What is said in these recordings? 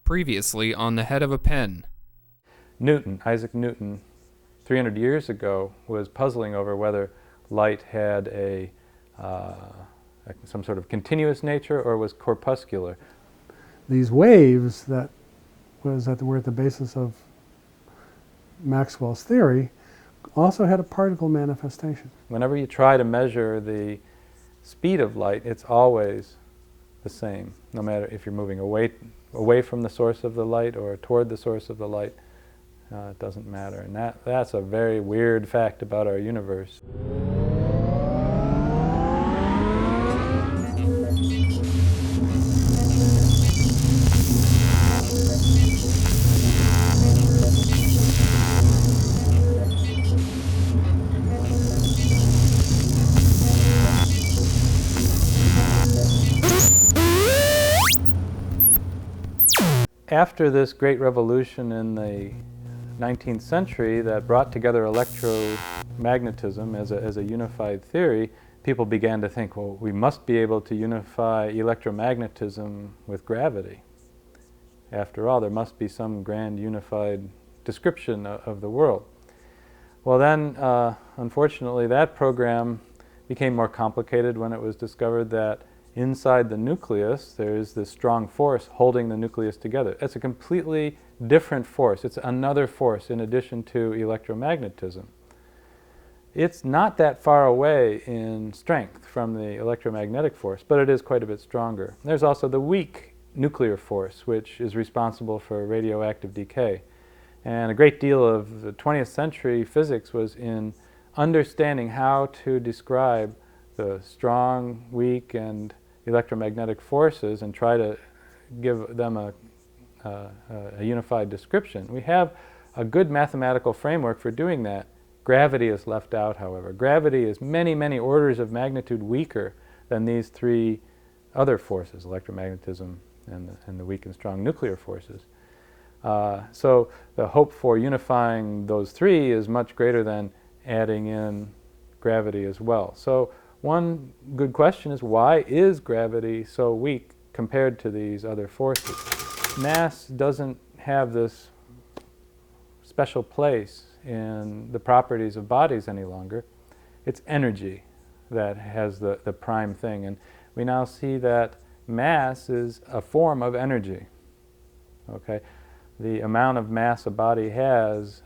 Previously on the head of a pen. Isaac Newton, 300 years ago, was puzzling over whether light had some sort of continuous nature or was corpuscular. These waves that were at the basis of Maxwell's theory also had a particle manifestation. Whenever you try to measure the speed of light, it's always the same, no matter if you're moving away from the source of the light or toward the source of the light. It doesn't matter. And that's a very weird fact about our universe. After this great revolution in the 19th century that brought together electromagnetism as a unified theory, people began to think, well, we must be able to unify electromagnetism with gravity. After all, there must be some grand unified description of the world. Well then, unfortunately, that program became more complicated when it was discovered that inside the nucleus there is this strong force holding the nucleus together. It's a completely different force. It's another force in addition to electromagnetism. It's not that far away in strength from the electromagnetic force, but it is quite a bit stronger. There's also the weak nuclear force, which is responsible for radioactive decay. And a great deal of the 20th century physics was in understanding how to describe the strong, weak, and electromagnetic forces and try to give them a unified description. We have a good mathematical framework for doing that. Gravity is left out, however. Gravity is many, many orders of magnitude weaker than these three other forces, electromagnetism and the weak and strong nuclear forces. So the hope for unifying those three is much greater than adding in gravity as well. So one good question is, why is gravity so weak compared to these other forces? Mass doesn't have this special place in the properties of bodies any longer. It's energy that has the prime thing. And we now see that mass is a form of energy. Okay? The amount of mass a body has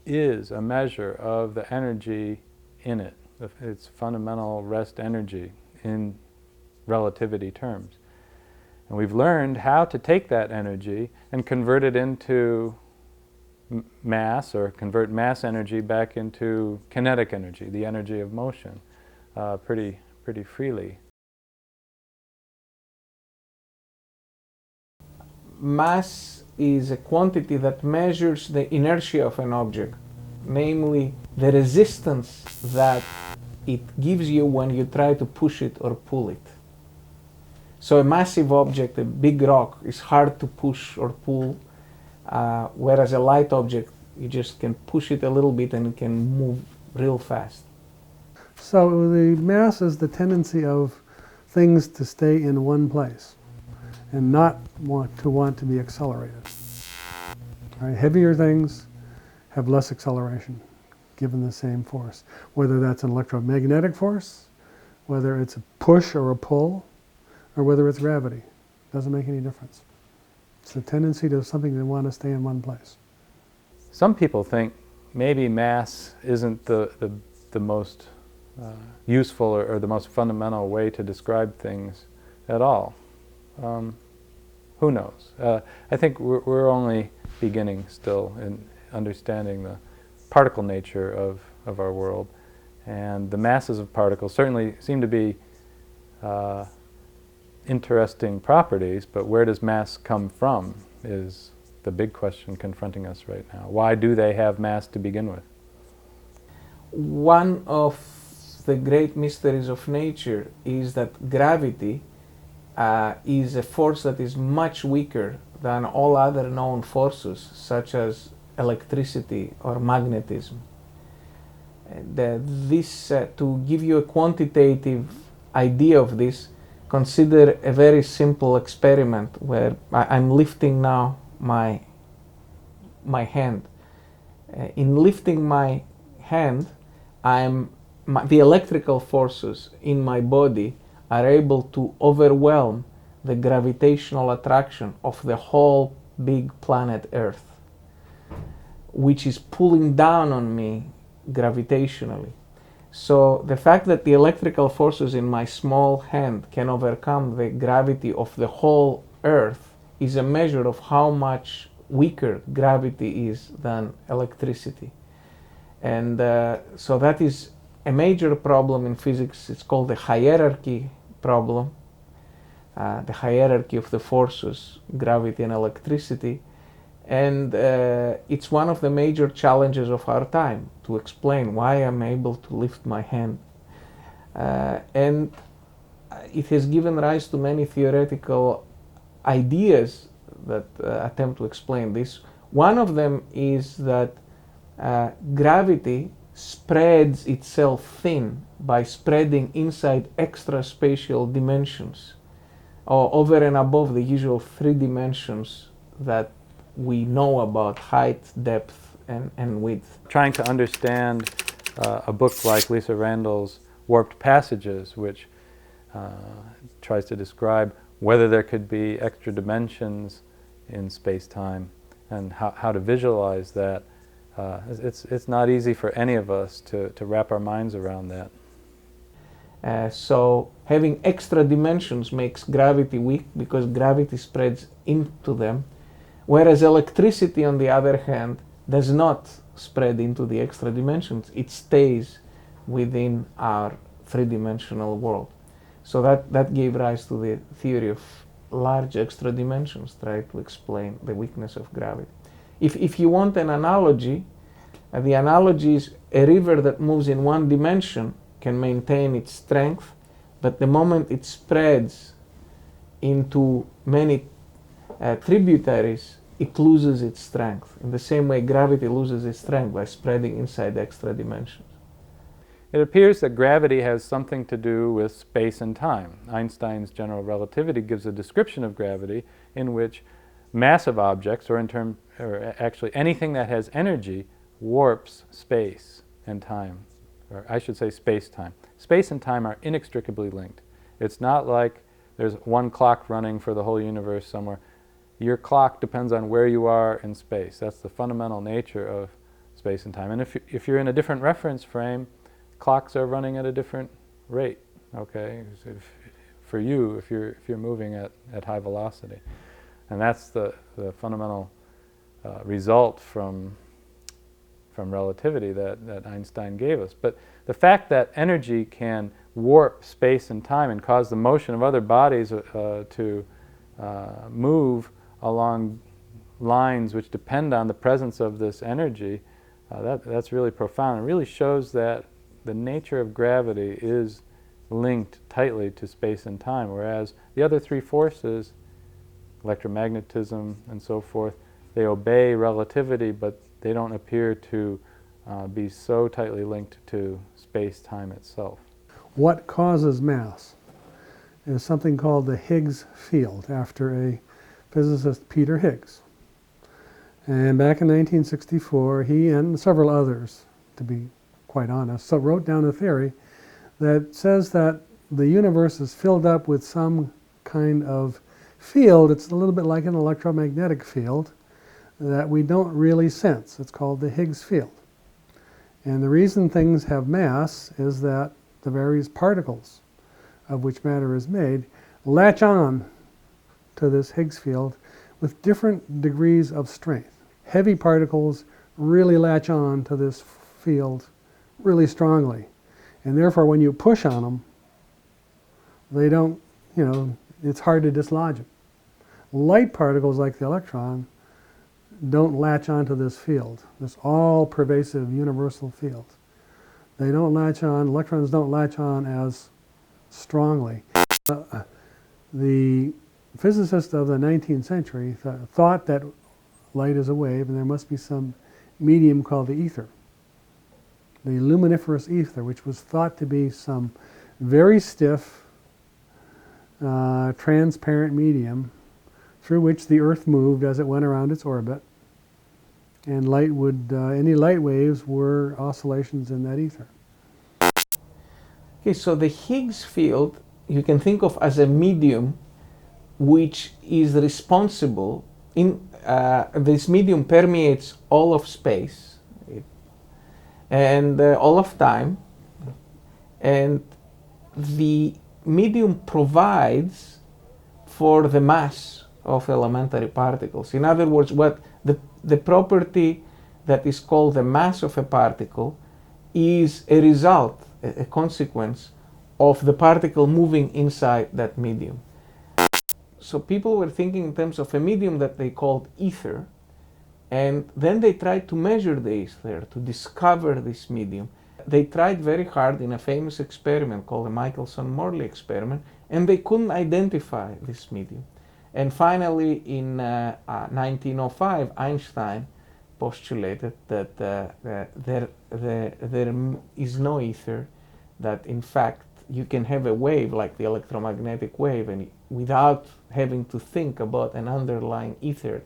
is a measure of the energy in it. Its fundamental rest energy in relativity terms. And we've learned how to take that energy and convert it into mass, or convert mass energy back into kinetic energy, the energy of motion, pretty freely. Mass is a quantity that measures the inertia of an object, namely the resistance that it gives you when you try to push it or pull it. So a massive object, a big rock, is hard to push or pull, whereas a light object, you just can push it a little bit and it can move real fast. So the mass is the tendency of things to stay in one place and not want to be accelerated. Right? Heavier things have less acceleration given the same force, whether that's an electromagnetic force, whether it's a push or a pull, or whether it's gravity. Doesn't make any difference. It's the tendency to something that want to stay in one place. Some people think maybe mass isn't the most useful or the most fundamental way to describe things at all. Who knows? I think we're only beginning still in understanding the particle nature of our world. And the masses of particles certainly seem to be interesting properties, but where does mass come from is the big question confronting us right now. Why do they have mass to begin with? One of the great mysteries of nature is that gravity is a force that is much weaker than all other known forces, such as electricity or magnetism. To give you a quantitative idea of this, consider a very simple experiment where I'm lifting now my hand. In lifting my hand, the electrical forces in my body are able to overwhelm the gravitational attraction of the whole big planet Earth, which is pulling down on me gravitationally. So the fact that the electrical forces in my small hand can overcome the gravity of the whole Earth is a measure of how much weaker gravity is than electricity. And so that is a major problem in physics. It's called the hierarchy problem, the hierarchy of the forces, gravity and electricity. And it's one of the major challenges of our time to explain why I'm able to lift my hand. And it has given rise to many theoretical ideas that attempt to explain this. One of them is that gravity spreads itself thin by spreading inside extra-spatial dimensions, or over and above the usual 3 dimensions that we know about: height, depth, and width. Trying to understand a book like Lisa Randall's Warped Passages, which tries to describe whether there could be extra dimensions in space-time and how to visualize that. It's not easy for any of us to wrap our minds around that. So having extra dimensions makes gravity weak because gravity spreads into them, whereas electricity, on the other hand, does not spread into the extra dimensions. It stays within our 3-dimensional world. So that gave rise to the theory of large extra dimensions, try to explain the weakness of gravity. If you want an analogy, the analogy is a river that moves in 1 dimension can maintain its strength, but the moment it spreads into many tributaries, it loses its strength. In the same way, gravity loses its strength by spreading inside extra dimensions. It appears that gravity has something to do with space and time. Einstein's general relativity gives a description of gravity in which massive objects, or actually anything that has energy, warps space and time, or I should say space-time. Space and time are inextricably linked. It's not like there's one clock running for the whole universe somewhere. Your clock depends on where you are in space. That's the fundamental nature of space and time. And if you're in a different reference frame, clocks are running at a different rate, okay? For you, if you're moving at high velocity. And that's the fundamental result from relativity that Einstein gave us. But the fact that energy can warp space and time and cause the motion of other bodies to move along lines which depend on the presence of this energy, that's really profound. It really shows that the nature of gravity is linked tightly to space and time, whereas the other 3 forces, electromagnetism and so forth, they obey relativity, but they don't appear to be so tightly linked to space-time itself. What causes mass is something called the Higgs Field, after a physicist, Peter Higgs. And back in 1964, he and several others, to be quite honest, so wrote down a theory that says that the universe is filled up with some kind of field. It's a little bit like an electromagnetic field that we don't really sense. It's called the Higgs field. And the reason things have mass is that the various particles of which matter is made latch on to this Higgs field with different degrees of strength. Heavy particles really latch on to this field really strongly, and therefore when you push on them, they don't, it's hard to dislodge them. Light particles like the electron don't latch onto this field, this all-pervasive universal field. They don't latch on, electrons don't latch on as strongly. The physicists of the 19th century thought that light is a wave and there must be some medium called the ether, the luminiferous ether, which was thought to be some very stiff, transparent medium through which the Earth moved as it went around its orbit, and light would, any light waves were oscillations in that ether. Okay, so the Higgs field you can think of as a medium which is responsible this medium permeates all of space and all of time, and the medium provides for the mass of elementary particles. In other words, what the property that is called the mass of a particle is a result, a consequence of the particle moving inside that medium. So people were thinking in terms of a medium that they called ether, and then they tried to measure the ether, to discover this medium. They tried very hard in a famous experiment called the Michelson-Morley experiment, and they couldn't identify this medium. And finally, in 1905, Einstein postulated that there is no ether, that in fact you can have a wave like the electromagnetic wave and without having to think about an underlying ether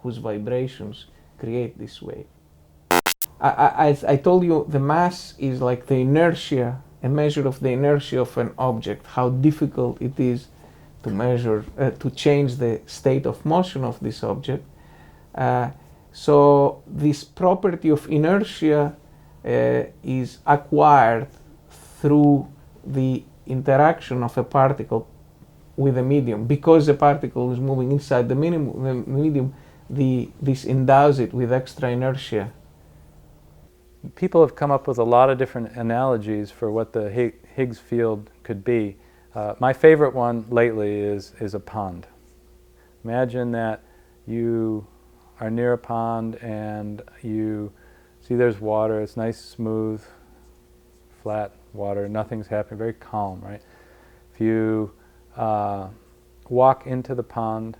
whose vibrations create this wave. I told you the mass is like the inertia, a measure of the inertia of an object, how difficult it is to measure, to change the state of motion of this object. So this property of inertia is acquired through the interaction of a particle with a medium. Because the particle is moving inside the medium, this endows it with extra inertia. People have come up with a lot of different analogies for what the Higgs field could be. My favorite one lately is a pond. Imagine that you are near a pond and you see there's water, it's nice, smooth, flat water, nothing's happening, very calm, right? If you walk into the pond,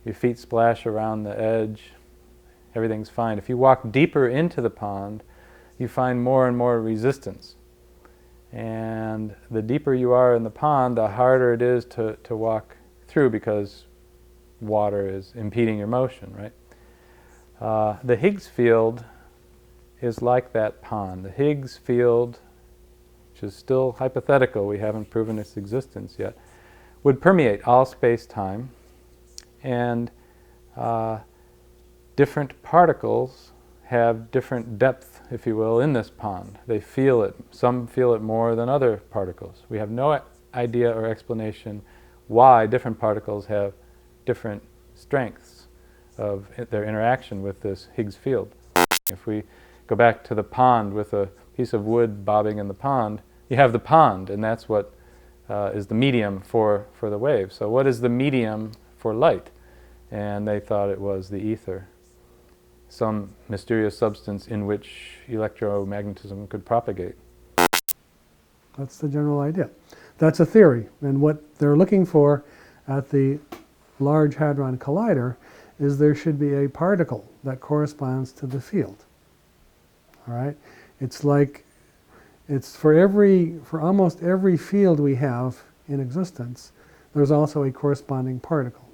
your feet splash around the edge, everything's fine. If you walk deeper into the pond, you find more and more resistance. And the deeper you are in the pond, the harder it is to walk through because water is impeding your motion, right? The Higgs field is like that pond. The Higgs field, which is still hypothetical, we haven't proven its existence yet, would permeate all space-time, and different particles have different depth, if you will, in this pond. They feel it. Some feel it more than other particles. We have no idea or explanation why different particles have different strengths of their interaction with this Higgs field. If we go back to the pond with a piece of wood bobbing in the pond, you have the pond, and that's what is the medium for the wave. So what is the medium for light? And they thought it was the ether, some mysterious substance in which electromagnetism could propagate. That's the general idea. That's a theory, and what they're looking for at the Large Hadron Collider is there should be a particle that corresponds to the field. All right? It's like, it's for almost every field we have in existence, there's also a corresponding particle.